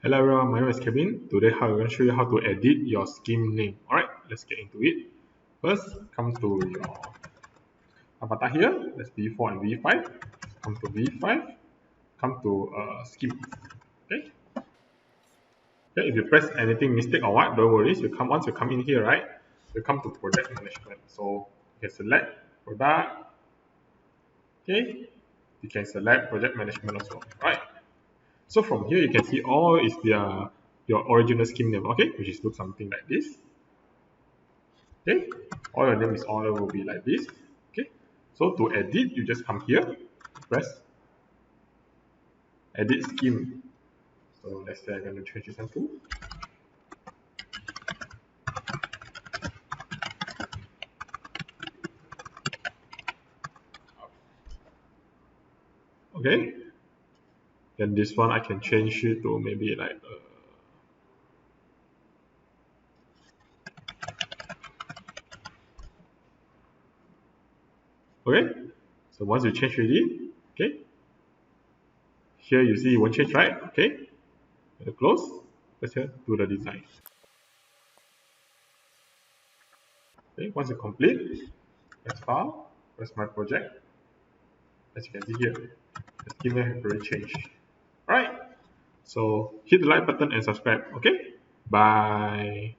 Hello everyone, my name is Kevin. Today I'm going to show you how to edit your scheme name. Alright, let's get into it. First, come to your avatar here. That's V4 and V5. Come to V5. Come to scheme. Okay. Okay. If you press anything mistake or what, don't worry. Once you come in here, right? You come to project management. So you can select product. Okay. You can select project management also. Right. So from here you can see all is your original scheme name, okay, which is look something like this. Okay, all your name is all will be like this. Okay, so to edit, you just come here, press edit scheme. So let's say I'm going to change this one to okay. Then this one I can change it to maybe like okay. So once you change already, okay, here you see it won't change, right? Okay, close. Let's here do the design. Okay, once you complete, press file, press my project. As you can see here, the scheme name has already changed. Alright, so hit the like button and subscribe. Okay, bye.